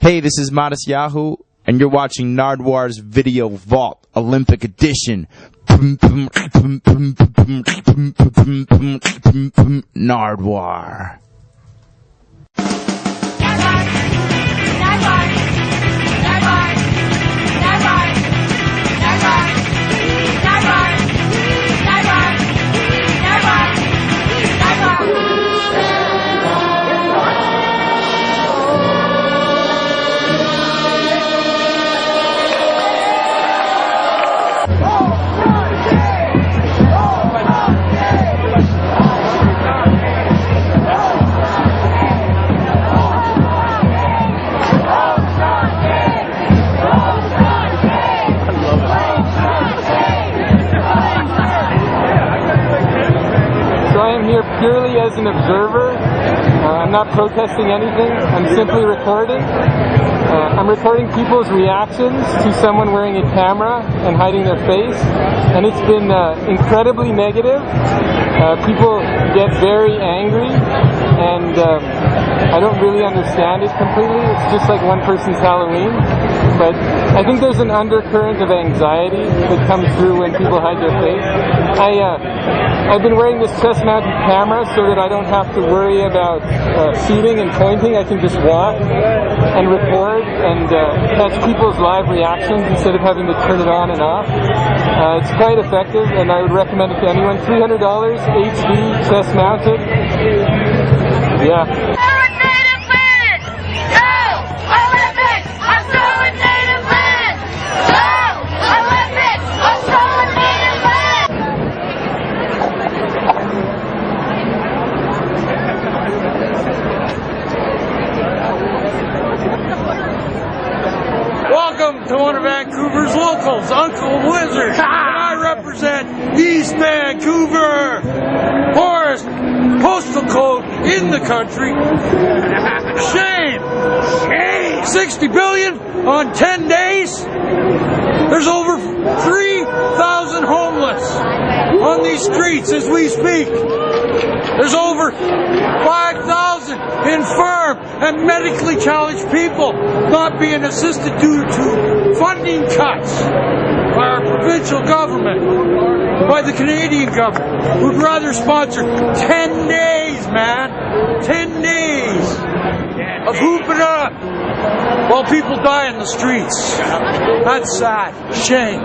Hey, this is Modest Yahoo, and you're watching Nardwuar's Video Vault Olympic Edition. Nardwuar. Purely as an observer. I'm not protesting anything. I'm simply recording. I'm recording people's reactions to someone wearing a camera and hiding their face, and it's been incredibly negative. People get very angry, and I don't really understand it completely. It's just like one person's Halloween, but I think there's an undercurrent of anxiety that comes through when people hide their face. I've been wearing this chest-mounted camera so that I don't have to worry about shooting and pointing. I can just walk and record and catch people's live reactions instead of having to turn it on and off. It's quite effective, and I would recommend it to anyone. $300, HD, chest-mounted. Yeah. Welcome to one of Vancouver's locals, Uncle Wizard. And I represent East Vancouver, poorest postal code in the country. Shame. 60 billion on 10 days. There's over 3,000 homeless on these streets as we speak. There's over 5,000 infirm and medically challenged people not being assisted due to funding cuts by our provincial government, by the Canadian government, who'd rather sponsor 10 days, man. 10 days of hooping up while people die in the streets. That's sad. Shame.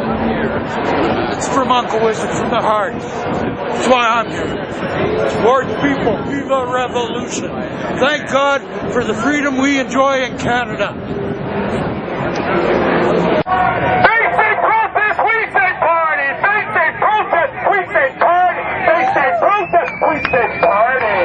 It's from Uncle Wizard, from the heart. That's why I'm here. Support people. Viva Revolution. Thank God for the freedom we enjoy in Canada. They say protest, we say party. They say protest, we say party. They say protest, we say party.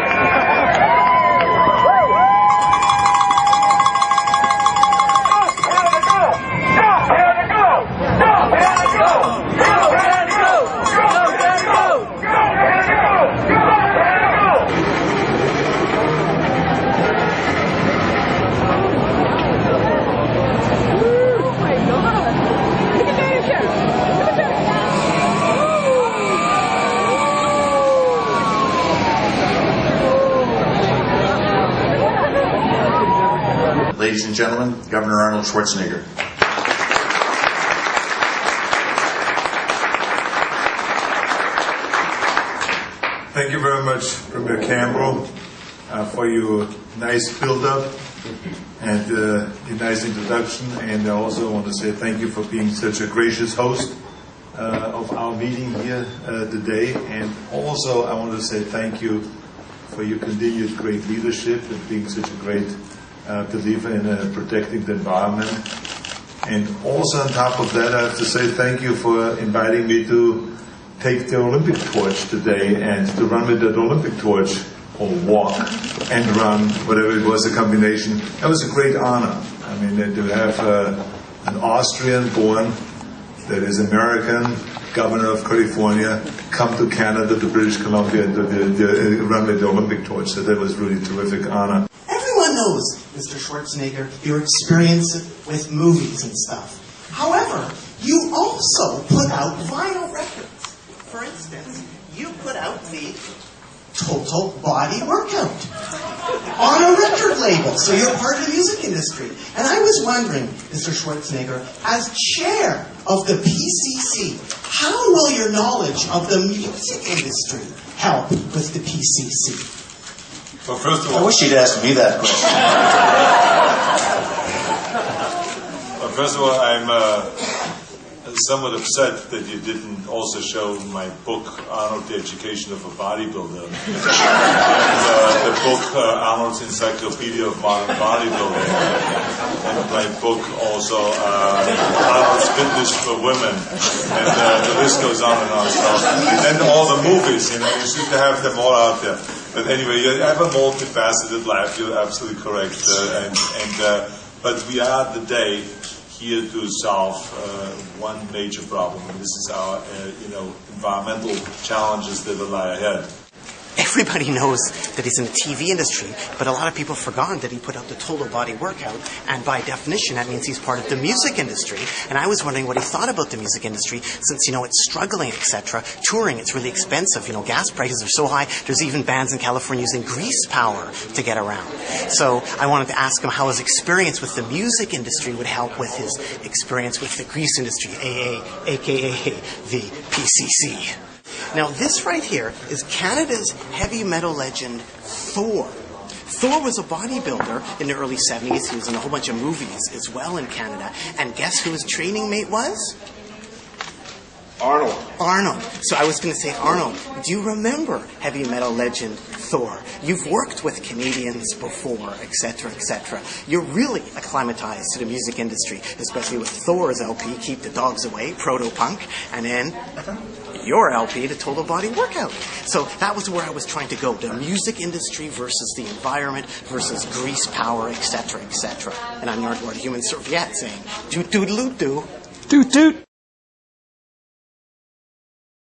Ladies and gentlemen, Governor Arnold Schwarzenegger. Thank you very much, Premier Campbell, for your nice build-up and your nice introduction. And I also want to say thank you for being such a gracious host of our meeting here today. And also I want to say thank you for your continued great leadership and being such a great believer in protecting the environment. And also on top of that, I have to say thank you for inviting me to take the Olympic torch today and to run with that Olympic torch, or walk and run, whatever it was, a combination. That was a great honor. I mean, to have an Austrian born that is American, governor of California, come to Canada, to British Columbia, and to run with the Olympic torch. So that was really a terrific honor. Everyone knows, Mr. Schwarzenegger, your experience with movies and stuff. However, you also put out vinyl records. For instance, you put out the Total Body Workout. on a record label, so you're part of the music industry. And I was wondering, Mr. Schwarzenegger, as chair of the PCC, how will your knowledge of the music industry help with the PCC? Well, first of all, I wish you'd asked me that question. I'm somewhat upset that you didn't also show my book, Arnold, the Education of a Bodybuilder. And the book, Arnold's Encyclopedia of Modern Bodybuilding. And my book also, Arnold's Fitness for Women. And the list goes on and on. So, and all the movies, you should have them all out there. But anyway, you have a multifaceted life, you're absolutely correct. But we are today here to solve one major problem, and this is our, environmental challenges that lie ahead. Everybody knows that he's in the TV industry, but a lot of people have forgotten that he put out the Total Body Workout, and by definition, that means he's part of the music industry. And I was wondering what he thought about the music industry, since, it's struggling, etc. Touring, it's really expensive. Gas prices are so high, there's even bands in California using grease power to get around. So I wanted to ask him how his experience with the music industry would help with his experience with the grease industry, aka the PCC. Now, this right here is Canada's heavy metal legend, Thor. Thor was a bodybuilder in the early 70s. He was in a whole bunch of movies as well in Canada. And guess who his training mate was? Arnold. So I was going to say, Arnold, do you remember heavy metal legend Thor? You've worked with Canadians before, etc., etc. You're really acclimatized to the music industry, especially with Thor's LP, Keep the Dogs Away, Proto-Punk, and then your LP, the Total Body Workout. So that was where I was trying to go, the music industry versus the environment versus grease power, etc., etc. And I'm Nardwuar, the human serviette, saying, toot-toot-loot-doo. Toot toot.